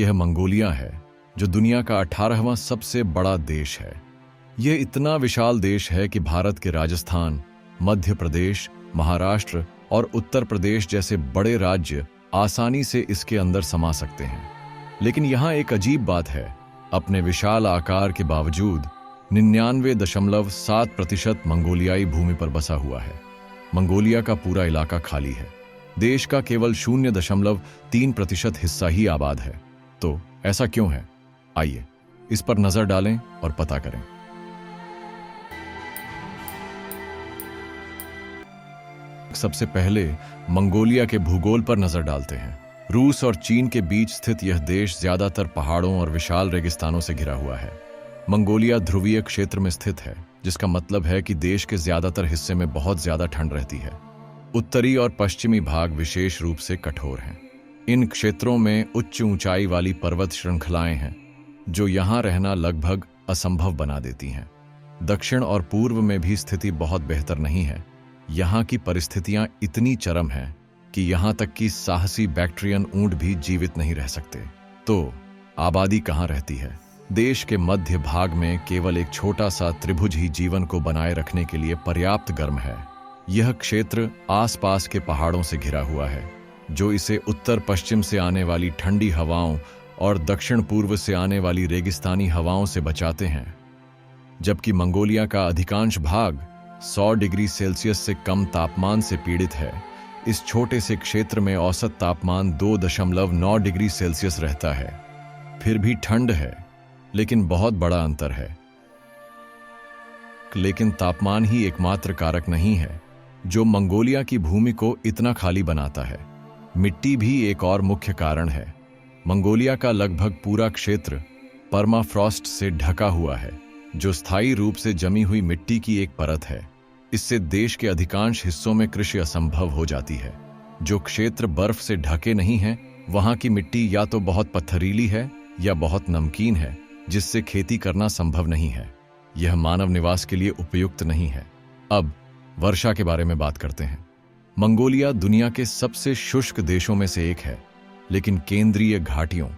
यह मंगोलिया है, जो दुनिया का 18वां सबसे बड़ा देश है। यह इतना विशाल देश है कि भारत के राजस्थान, मध्य प्रदेश, महाराष्ट्र और उत्तर प्रदेश जैसे बड़े राज्य आसानी से इसके अंदर समा सकते हैं। लेकिन यहाँ एक अजीब बात है, अपने विशाल आकार के बावजूद 99.7% मंगोलियाई भूमि पर बसा हुआ है। मंगोलिया का पूरा इलाका खाली है। देश का केवल 0.3% हिस्सा ही आबाद है। तो ऐसा क्यों है? आइए इस पर नजर डालें और पता करें। सबसे पहले मंगोलिया के भूगोल पर नजर डालते हैं। रूस और चीन के बीच स्थित यह देश ज्यादातर पहाड़ों और विशाल रेगिस्तानों से घिरा हुआ है। मंगोलिया ध्रुवीय क्षेत्र में स्थित है, जिसका मतलब है कि देश के ज्यादातर हिस्से में बहुत ज्यादा ठंड रहती है। उत्तरी और पश्चिमी भाग विशेष रूप से कठोर हैं। इन क्षेत्रों में उच्च ऊंचाई वाली पर्वत श्रृंखलाएं हैं, जो यहाँ रहना लगभग असंभव बना देती हैं। दक्षिण और पूर्व में भी स्थिति बहुत बेहतर नहीं है। यहाँ की परिस्थितियां इतनी चरम हैं कि यहाँ तक कि साहसी बैक्ट्रियन ऊंट भी जीवित नहीं रह सकते। तो आबादी कहाँ रहती है? देश के मध्य भाग में केवल एक छोटा सा त्रिभुज ही जीवन को बनाए रखने के लिए पर्याप्त गर्म है। यह क्षेत्र आसपास के पहाड़ों से घिरा हुआ है, जो इसे उत्तर पश्चिम से आने वाली ठंडी हवाओं और दक्षिण पूर्व से आने वाली रेगिस्तानी हवाओं से बचाते हैं। जबकि मंगोलिया का अधिकांश भाग 100 डिग्री सेल्सियस से कम तापमान से पीड़ित है, इस छोटे से क्षेत्र में औसत तापमान 2.9 डिग्री सेल्सियस रहता है। फिर भी ठंड है, लेकिन बहुत बड़ा अंतर है। लेकिन तापमान ही एकमात्र कारक नहीं है जो मंगोलिया की भूमि को इतना खाली बनाता है। मिट्टी भी एक और मुख्य कारण है। मंगोलिया का लगभग पूरा क्षेत्र परमाफ्रॉस्ट से ढका हुआ है, जो स्थायी रूप से जमी हुई मिट्टी की एक परत है। इससे देश के अधिकांश हिस्सों में कृषि असंभव हो जाती है। जो क्षेत्र बर्फ से ढके नहीं हैं, वहां की मिट्टी या तो बहुत पत्थरीली है या बहुत नमकीन है, जिससे खेती करना संभव नहीं है। यह मानव निवास के लिए उपयुक्त नहीं है। अब वर्षा के बारे में बात करते हैं। मंगोलिया दुनिया के सबसे शुष्क देशों में से एक है, लेकिन केंद्रीय घाटियों,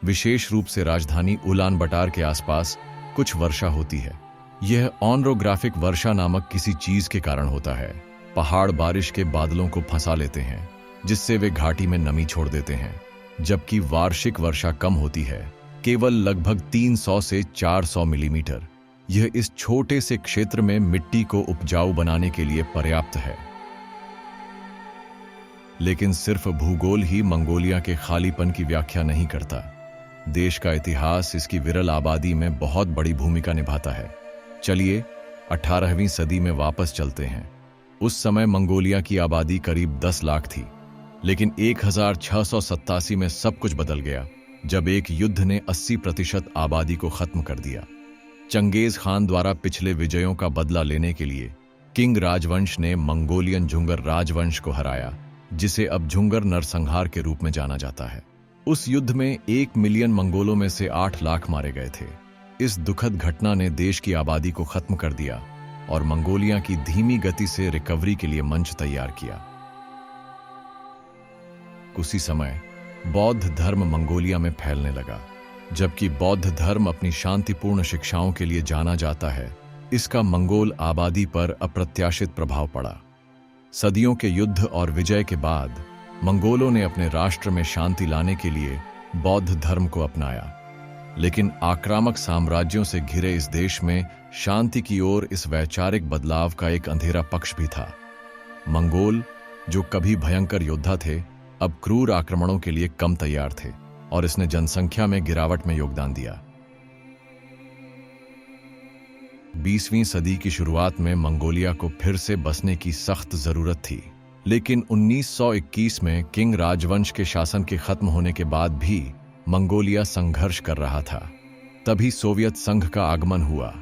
विशेष रूप से राजधानी उलान बटार के आसपास कुछ वर्षा होती है। यह ऑनरोग्राफिक वर्षा नामक किसी चीज के कारण होता है। पहाड़ बारिश के बादलों को फंसा लेते हैं, जिससे वे घाटी में नमी छोड़ देते हैं। जबकि वार्षिक वर्षा कम होती है, केवल लगभग 300 से 400 मिलीमीटर। यह इस छोटे से क्षेत्र में मिट्टी को उपजाऊ बनाने के लिए पर्याप्त है। लेकिन सिर्फ भूगोल ही मंगोलिया के खालीपन की व्याख्या नहीं करता। देश का इतिहास इसकी विरल आबादी में बहुत बड़ी भूमिका निभाता है। चलिए 18वीं सदी में वापस चलते हैं। उस समय मंगोलिया की आबादी करीब 10 लाख थी, लेकिन 1687 में सब कुछ बदल गया, जब एक युद्ध ने 80% आबादी को खत्म कर दिया। चंगेज खान द्वारा पिछले विजयों का बदला लेने के लिए किंग राजवंश ने मंगोलियन झुंगर राजवंश को हराया, जिसे अब झुंगर नरसंहार के रूप में जाना जाता है। उस युद्ध में 1 मिलियन मंगोलों में से 8 लाख मारे गए थे। इस दुखद घटना ने देश की आबादी को खत्म कर दिया और मंगोलिया की धीमी गति से रिकवरी के लिए मंच तैयार किया। उसी समय बौद्ध धर्म मंगोलिया में फैलने लगा। जबकि बौद्ध धर्म अपनी शांतिपूर्ण शिक्षाओं के लिए जाना जाता है, इसका मंगोल आबादी पर अप्रत्याशित प्रभाव पड़ा। सदियों के युद्ध और विजय के बाद मंगोलों ने अपने राष्ट्र में शांति लाने के लिए बौद्ध धर्म को अपनाया। लेकिन आक्रामक साम्राज्यों से घिरे इस देश में शांति की ओर इस वैचारिक बदलाव का एक अंधेरा पक्ष भी था। मंगोल, जो कभी भयंकर योद्धा थे, अब क्रूर आक्रमणों के लिए कम तैयार थे और इसने जनसंख्या में गिरावट में योगदान दिया। 20वीं सदी की शुरुआत में मंगोलिया को फिर से बसने की सख्त जरूरत थी, लेकिन 1921 में किंग राजवंश के शासन के खत्म होने के बाद भी मंगोलिया संघर्ष कर रहा था। तभी सोवियत संघ का आगमन हुआ।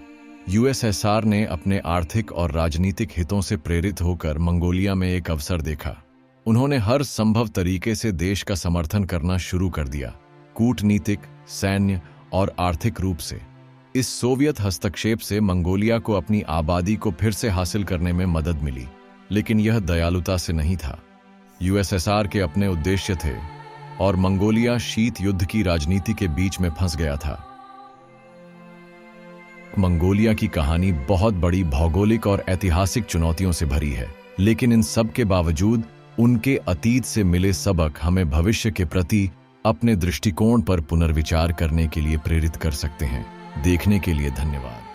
यूएसएसआर ने अपने आर्थिक और राजनीतिक हितों से प्रेरित होकर मंगोलिया में एक अवसर देखा। उन्होंने हर संभव तरीके से देश का समर्थन करना शुरू कर दिया, कूटनीतिक, सैन्य और आर्थिक रूप से। इस सोवियत हस्तक्षेप से मंगोलिया को अपनी आबादी को फिर से हासिल करने में मदद मिली, लेकिन यह दयालुता से नहीं था। यूएसएसआर के अपने उद्देश्य थे और मंगोलिया शीत युद्ध की राजनीति के बीच में फंस गया था। मंगोलिया की कहानी बहुत बड़ी भौगोलिक और ऐतिहासिक चुनौतियों से भरी है, लेकिन इन सब के बावजूद उनके अतीत से मिले सबक हमें भविष्य के प्रति अपने दृष्टिकोण पर पुनर्विचार करने के लिए प्रेरित कर सकते हैं। देखने के लिए धन्यवाद।